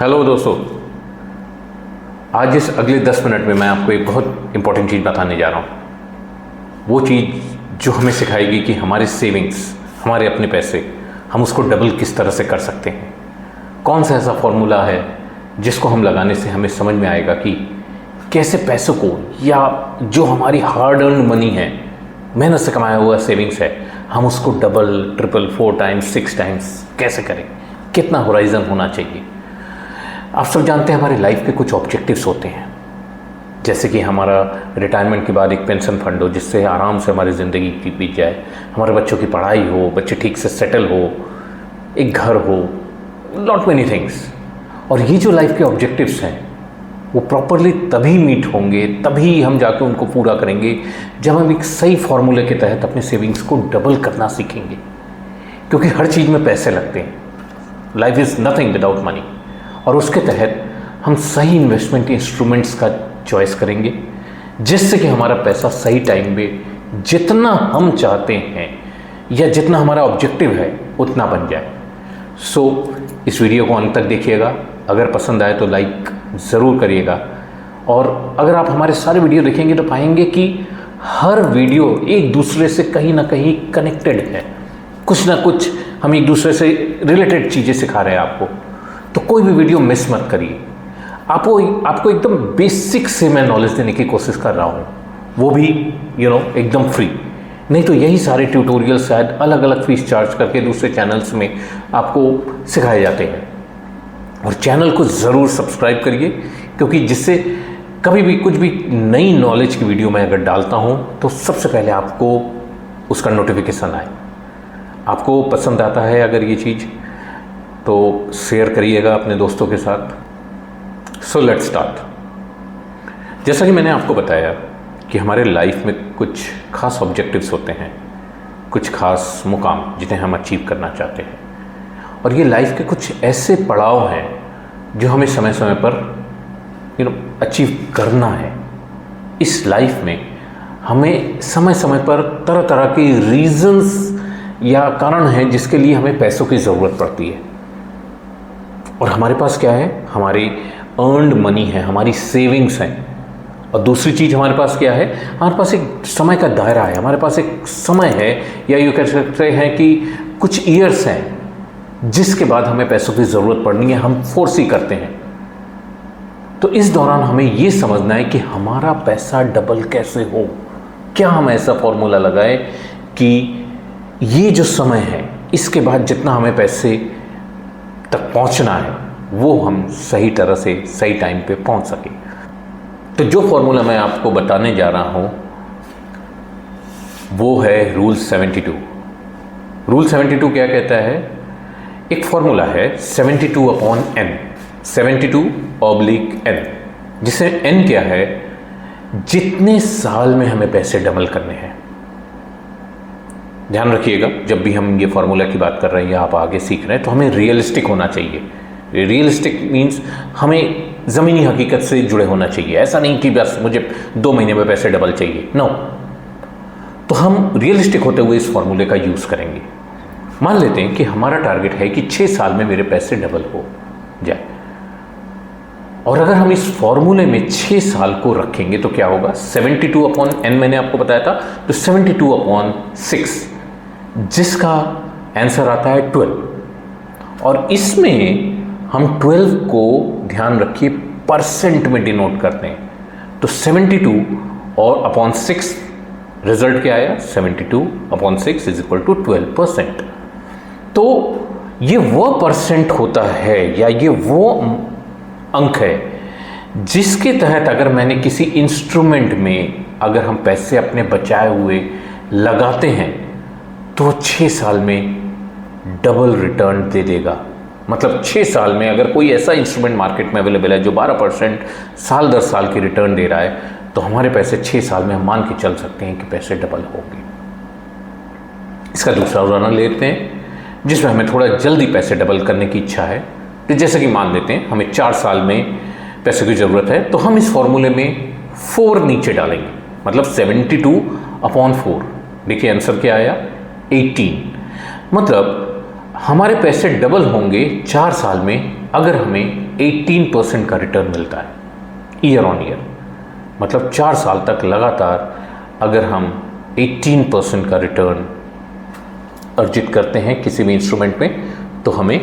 Hello दोस्तों, आज इस अगले 10 मिनट में मैं आपको एक बहुत इंपॉर्टेंट चीज़ बताने जा रहा हूँ। वो चीज़ जो हमें सिखाएगी कि हमारे सेविंग्स, हमारे अपने पैसे, हम उसको डबल किस तरह से कर सकते हैं। कौन सा ऐसा फॉर्मूला है जिसको हम लगाने से हमें समझ में आएगा कि कैसे पैसों को, या जो हमारी हार्ड अर्न मनी है, मेहनत से कमाया हुआ सेविंग्स है, हम उसको डबल, ट्रिपल, 4 टाइम्स, 6 टाइम्स कैसे करें। कितना होराइजन होना चाहिए। आप सब जानते हैं हमारे लाइफ के कुछ ऑब्जेक्टिव्स होते हैं, जैसे कि हमारा रिटायरमेंट के बाद एक पेंशन फंड हो जिससे आराम से हमारी ज़िंदगी की बीत जाए, हमारे बच्चों की पढ़ाई हो, बच्चे ठीक से सेटल हो, एक घर हो, नॉट मेनी थिंग्स। और ये जो लाइफ के ऑब्जेक्टिव्स हैं वो प्रॉपरली तभी मीट होंगे, तभी हम जाके उनको पूरा करेंगे जब हम एक सही फॉर्मूले के तहत अपने सेविंग्स को डबल करना सीखेंगे। क्योंकि हर चीज़ में पैसे लगते हैं, life is nothing without money. और उसके तहत हम सही इन्वेस्टमेंट इंस्ट्रूमेंट्स का चॉइस करेंगे जिससे कि हमारा पैसा सही टाइम पे जितना हम चाहते हैं या जितना हमारा ऑब्जेक्टिव है उतना बन जाए। सो इस वीडियो को अंत तक देखिएगा। अगर पसंद आए तो लाइक ज़रूर करिएगा, और अगर आप हमारे सारे वीडियो देखेंगे तो पाएंगे कि हर वीडियो एक दूसरे से कहीं ना कहीं कनेक्टेड है। कुछ ना कुछ हम एक दूसरे से रिलेटेड चीज़ें सिखा रहे हैं आपको। तो कोई भी वीडियो मिस मत करिए। आपको एकदम बेसिक से मैं नॉलेज देने की कोशिश कर रहा हूँ, वो भी एकदम फ्री। नहीं तो यही सारे ट्यूटोरियल शायद अलग अलग फीस चार्ज करके दूसरे चैनल्स में आपको सिखाए जाते हैं। और चैनल को ज़रूर सब्सक्राइब करिए, क्योंकि जिससे कभी भी कुछ भी नई नॉलेज की वीडियो मैं अगर डालता हूँ तो सबसे पहले आपको उसका नोटिफिकेशन आए। आपको पसंद आता है अगर ये चीज़ तो शेयर करिएगा अपने दोस्तों के साथ। So let's start. जैसा कि मैंने आपको बताया कि हमारे लाइफ में कुछ खास ऑब्जेक्टिव्स होते हैं, कुछ खास मुकाम जिन्हें हम अचीव करना चाहते हैं। और ये लाइफ के कुछ ऐसे पड़ाव हैं जो हमें समय समय पर अचीव करना है। इस लाइफ में हमें समय समय पर तरह तरह के रीजंस या कारण हैं जिसके लिए हमें पैसों की ज़रूरत पड़ती है। और हमारे पास क्या है? हमारी अर्नड मनी है, हमारी सेविंग्स हैं। और दूसरी चीज़ हमारे पास क्या है? हमारे पास एक समय का दायरा है, हमारे पास एक समय है, या यूँ कह सकते हैं कि कुछ ईयर्स हैं जिसके बाद हमें पैसों की ज़रूरत पड़नी है। हम फोर्स ही करते हैं। तो इस दौरान हमें ये समझना है कि हमारा पैसा डबल कैसे हो। क्या हम ऐसा फॉर्मूला लगाएं कि ये जो समय है इसके बाद जितना हमें पैसे तक पहुंचना है वो हम सही तरह से सही टाइम पे पहुंच सके। तो जो फॉर्मूला मैं आपको बताने जा रहा हूं वो है रूल 72। रूल 72 क्या कहता है? एक फॉर्मूला है 72/n, 72/n, जिसे n क्या है? जितने साल में हमें पैसे डबल करने हैं। ध्यान रखिएगा, जब भी हम ये फार्मूला की बात कर रहे हैं या आप आगे सीख रहे हैं तो हमें रियलिस्टिक होना चाहिए। रियलिस्टिक मीन्स हमें ज़मीनी हकीकत से जुड़े होना चाहिए। ऐसा नहीं कि बस मुझे 2 महीने में पैसे डबल चाहिए, नो। तो हम रियलिस्टिक होते हुए इस फार्मूले का यूज़ करेंगे। मान लेते हैं कि हमारा टारगेट है कि 6 साल में मेरे पैसे डबल हो जाए। और अगर हम इस फॉर्मूले में 6 साल को रखेंगे तो क्या होगा? 72/n मैंने आपको बताया था, तो 72/6, जिसका आंसर आता है 12। और इसमें हम 12 को, ध्यान रखिए, परसेंट में डिनोट करते हैं। तो 72 और अपॉन 6 रिजल्ट क्या आया? 72/6 इज इक्वल टू 12%। तो ये वो परसेंट होता है या ये वो अंक है जिसके तहत अगर मैंने किसी इंस्ट्रूमेंट में अगर हम पैसे अपने बचाए हुए लगाते हैं तो 6 साल में डबल रिटर्न दे देगा। मतलब 6 साल में अगर कोई ऐसा इंस्ट्रूमेंट मार्केट में अवेलेबल है जो 12% साल दर साल की रिटर्न दे रहा है, तो हमारे पैसे 6 साल में हम मान के चल सकते हैं कि पैसे डबल होंगे। इसका दूसरा उदाहरण लेते हैं जिसमें हमें थोड़ा जल्दी पैसे डबल करने की इच्छा है। तो जैसे कि मान लेते हैं हमें 4 साल में पैसे की ज़रूरत है, तो हम इस फॉर्मूले में 4 नीचे डालेंगे, मतलब 72/4। देखिए आंसर क्या आया? 18। मतलब हमारे पैसे डबल होंगे 4 साल में अगर हमें 18% का रिटर्न मिलता है ईयर ऑन ईयर, मतलब 4 साल तक लगातार अगर हम 18% का रिटर्न अर्जित करते हैं किसी भी इंस्ट्रूमेंट में, तो हमें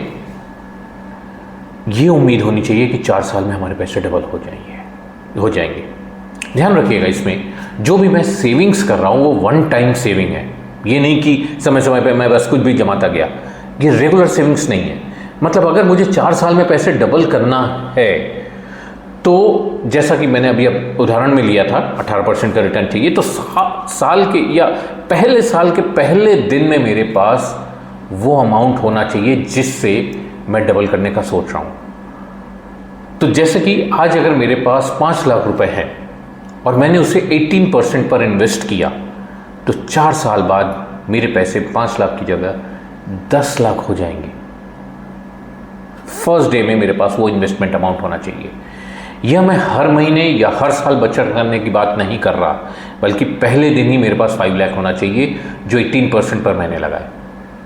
ये उम्मीद होनी चाहिए कि 4 साल में हमारे पैसे डबल हो जाएंगे। ध्यान रखिएगा, इसमें जो भी मैं सेविंग्स कर रहा हूँ वो वन टाइम सेविंग है। ये नहीं कि समय समय पे मैं बस कुछ भी जमाता गया, ये रेगुलर सेविंग्स नहीं है। मतलब अगर मुझे 4 साल में पैसे डबल करना है, तो जैसा कि मैंने अभी अब उदाहरण में लिया था 18% का रिटर्न चाहिए, तो साल के या पहले साल के पहले दिन में मेरे पास वो अमाउंट होना चाहिए जिससे मैं डबल करने का सोच रहा हूँ। तो जैसे कि आज अगर मेरे पास 5 लाख रुपए हैं और मैंने उसे 18% पर इन्वेस्ट किया, तो 4 साल बाद मेरे पैसे 5 लाख की जगह 10 लाख हो जाएंगे। फर्स्ट डे में मेरे पास वो इन्वेस्टमेंट अमाउंट होना चाहिए। यह मैं हर महीने या हर साल बचत करने की बात नहीं कर रहा, बल्कि पहले दिन ही मेरे पास 5 लाख होना चाहिए जो 18% पर मैंने लगाया।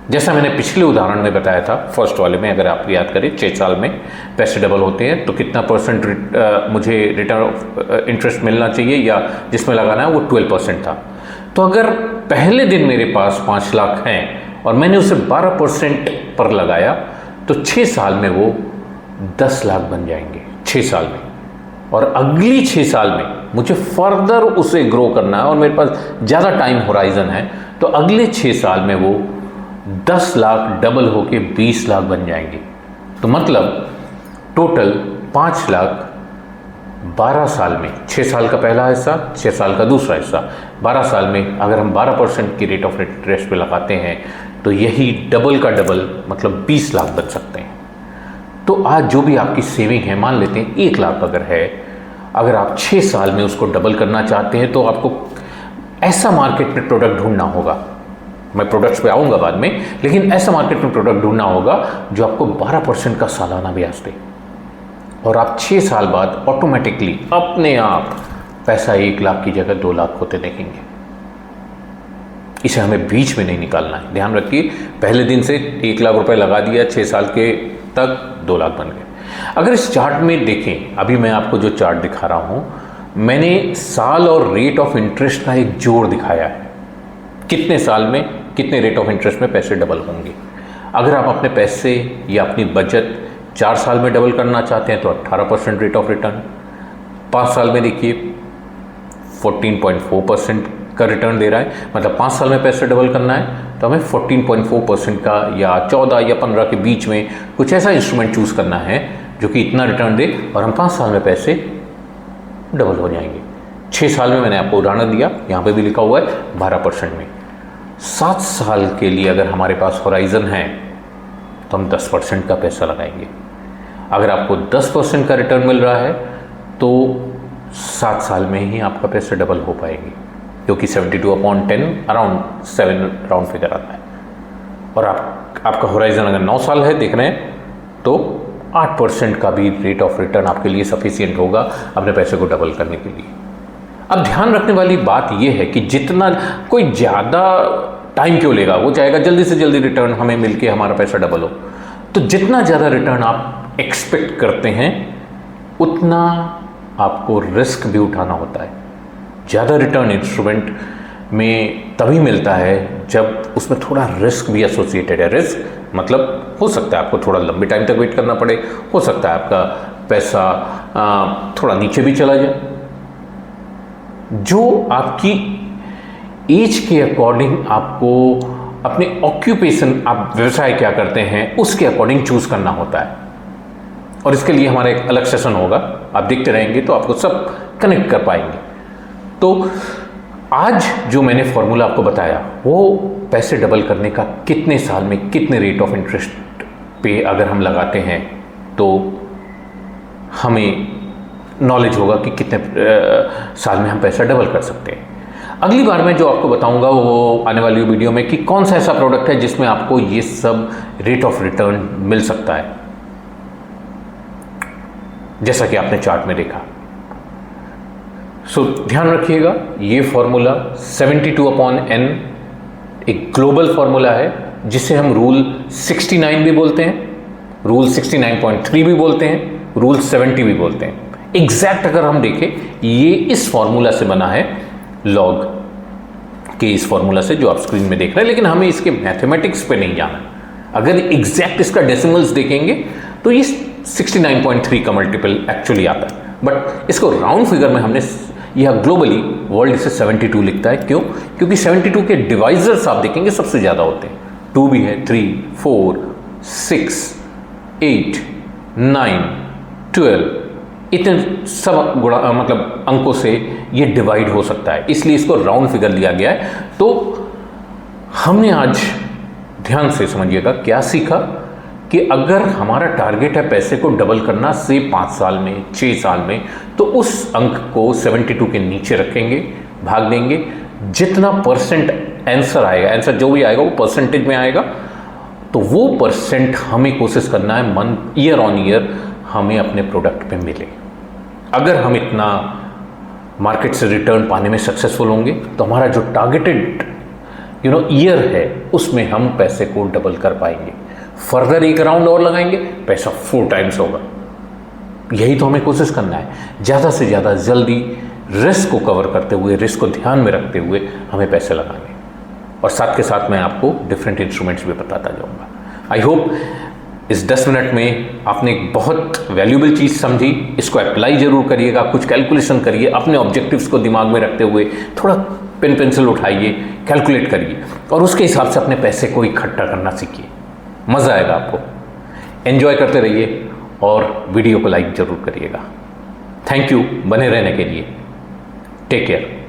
जैसा मैंने पिछले उदाहरण में बताया था, फर्स्ट वाले में अगर आप याद करें, 6 साल में पैसे डबल होते हैं तो कितना परसेंट मुझे रिटर्न ऑफ इंटरेस्ट मिलना चाहिए या जिसमें लगाना है वो 12% था। तो अगर पहले दिन मेरे पास 5 लाख हैं और मैंने उसे 12% पर लगाया, तो 6 साल में वो 10 लाख बन जाएंगे 6 साल में। और अगली 6 साल में मुझे फर्दर उसे ग्रो करना है और मेरे पास ज़्यादा टाइम होराइजन है, तो अगले 6 साल में वो 10 लाख डबल होके 20 लाख बन जाएंगे। तो मतलब टोटल 5 लाख 12 साल में, 6 साल का पहला हिस्सा, 6 साल का दूसरा हिस्सा, 12 साल में अगर हम 12% की रेट ऑफ इंटरेस्ट पे लगाते हैं, तो यही डबल का डबल मतलब 20 लाख बन सकते हैं। तो आज जो भी आपकी सेविंग है, मान लेते हैं 1 लाख अगर है, अगर आप 6 साल में उसको डबल करना चाहते हैं, तो आपको ऐसा मार्केट में प्रोडक्ट ढूंढना होगा। मैं प्रोडक्ट्स पे आऊँगा बाद में, लेकिन ऐसा मार्केट में प्रोडक्ट ढूंढना होगा जो आपको 12% का सालाना ब्याज दे, और आप 6 साल बाद ऑटोमेटिकली अपने आप पैसा 1 लाख की जगह 2 लाख होते देखेंगे। इसे हमें बीच में नहीं निकालना है। ध्यान रखिए, पहले दिन से 1 लाख रुपए लगा दिया, 6 साल के तक 2 लाख बन गए। अगर इस चार्ट में देखें, अभी मैं आपको जो चार्ट दिखा रहा हूं, मैंने साल और रेट ऑफ इंटरेस्ट का एक जोड़ दिखाया है। कितने साल में कितने रेट ऑफ इंटरेस्ट में पैसे डबल होंगे। अगर आप अपने पैसे या अपनी बचत 4 साल में डबल करना चाहते हैं तो 18% रेट ऑफ रिटर्न, 5 साल में देखिए 14.4% का रिटर्न दे रहा है। मतलब 5 साल में पैसे डबल करना है तो हमें 14.4% का या 14 या 15 के बीच में कुछ ऐसा इंस्ट्रूमेंट चूज करना है जो कि इतना रिटर्न दे और हम 5 साल में पैसे डबल हो जाएंगे। 6 साल में मैंने आपको उदाहरण दिया, यहाँ पे भी लिखा हुआ है 12% में। 7 साल के लिए अगर हमारे पास होराइजन है तो हम 10% का पैसा लगाएंगे। अगर आपको 10% का रिटर्न मिल रहा है तो 7 साल में ही आपका पैसा डबल हो पाएंगे, क्योंकि 72/10 अराउंड 7 राउंड फिगर आता है। और आपका होराइजन अगर 9 साल है देख रहे हैं, तो 8% का भी रेट ऑफ रिटर्न आपके लिए सफिशिएंट होगा अपने पैसे को डबल करने के लिए। अब ध्यान रखने वाली बात यह है कि जितना कोई ज़्यादा टाइम क्यों लेगा, वो चाहेगा जल्दी से जल्दी रिटर्न हमें मिलके हमारा पैसा डबल हो। तो जितना ज़्यादा रिटर्न आप एक्सपेक्ट करते हैं उतना आपको रिस्क भी उठाना होता है। ज़्यादा रिटर्न इंस्ट्रूमेंट में तभी मिलता है जब उसमें थोड़ा रिस्क भी एसोसिएटेड है। रिस्क मतलब हो सकता है आपको थोड़ा लंबे टाइम तक वेट करना पड़े, हो सकता है आपका पैसा थोड़ा नीचे भी चला जाए। जो आपकी एज के अकॉर्डिंग आपको अपने ऑक्यूपेशन, आप व्यवसाय क्या करते हैं उसके अकॉर्डिंग चूज करना होता है। और इसके लिए हमारा एक अलग सेशन होगा, आप देखते रहेंगे तो आपको सब कनेक्ट कर पाएंगे। तो आज जो मैंने फॉर्मूला आपको बताया वो पैसे डबल करने का कितने साल में कितने रेट ऑफ इंटरेस्ट पे अगर हम लगाते हैं तो हमें नॉलेज होगा कि कितने साल में हम पैसा डबल कर सकते हैं। अगली बार मैं जो आपको बताऊंगा वो आने वाली वीडियो में कि कौन सा ऐसा प्रोडक्ट है जिसमें आपको ये सब रेट ऑफ रिटर्न मिल सकता है, जैसा कि आपने चार्ट में देखा। सो ध्यान रखिएगा, ये फॉर्मूला 72/n एक ग्लोबल फॉर्मूला है जिसे हम रूल 69 भी बोलते हैं। रूल 69.3 भी बोलते हैं, रूल 70 भी बोलते हैं। एग्जैक्ट अगर हम देखें, ये इस फॉर्मूला से बना है, लॉग के इस फॉर्मूला से जो आप स्क्रीन में देख रहे हैं, लेकिन हमें इसके मैथमेटिक्स पे नहीं जाना। अगर एग्जैक्ट इसका डेसिमल्स देखेंगे तो ये 69.3 का मल्टीपल एक्चुअली आता है, बट इसको राउंड फिगर में हमने, यह ग्लोबली वर्ल्ड इसे 72 लिखता है। क्यों? क्योंकि 72 के डिवाइजर्स आप देखेंगे सबसे ज़्यादा होते हैं। 2 भी है, 3, 4, 6, 8, 9, 12, इतने सब गुणा मतलब अंकों से ये डिवाइड हो सकता है, इसलिए इसको राउंड फिगर लिया गया है। तो हमने आज ध्यान से समझिएगा क्या सीखा कि अगर हमारा टारगेट है पैसे को डबल करना से 5 साल में, 6 साल में, तो उस अंक को 72 के नीचे रखेंगे, भाग देंगे, जितना परसेंट आंसर आएगा, आंसर जो भी आएगा वो परसेंटेज में आएगा, तो वो परसेंट हमें कोशिश करना है मंथ, ईयर ऑन ईयर हमें अपने प्रोडक्ट पे मिले। अगर हम इतना मार्केट से रिटर्न पाने में सक्सेसफुल होंगे तो हमारा जो टारगेटेड ईयर है उसमें हम पैसे को डबल कर पाएंगे। फर्दर एक राउंड और लगाएंगे, पैसा 4 टाइम्स होगा। यही तो हमें कोशिश करना है, ज़्यादा से ज़्यादा जल्दी रिस्क को कवर करते हुए, रिस्क को ध्यान में रखते हुए हमें पैसे लगाने, और साथ के साथ मैं आपको डिफरेंट इंस्ट्रूमेंट्स भी बताता जाऊँगा। आई होप इस 10 मिनट में आपने एक बहुत वैल्यूबल चीज़ समझी। इसको अप्लाई जरूर करिएगा, कुछ कैलकुलेशन करिए, अपने ऑब्जेक्टिव्स को दिमाग में रखते हुए थोड़ा पेन पेंसिल उठाइए, कैलकुलेट करिए और उसके हिसाब से अपने पैसे को इकट्ठा करना सीखिए। मज़ा आएगा आपको। एंजॉय करते रहिए और वीडियो को लाइक ज़रूर करिएगा। थैंक यू बने रहने के लिए। Take care.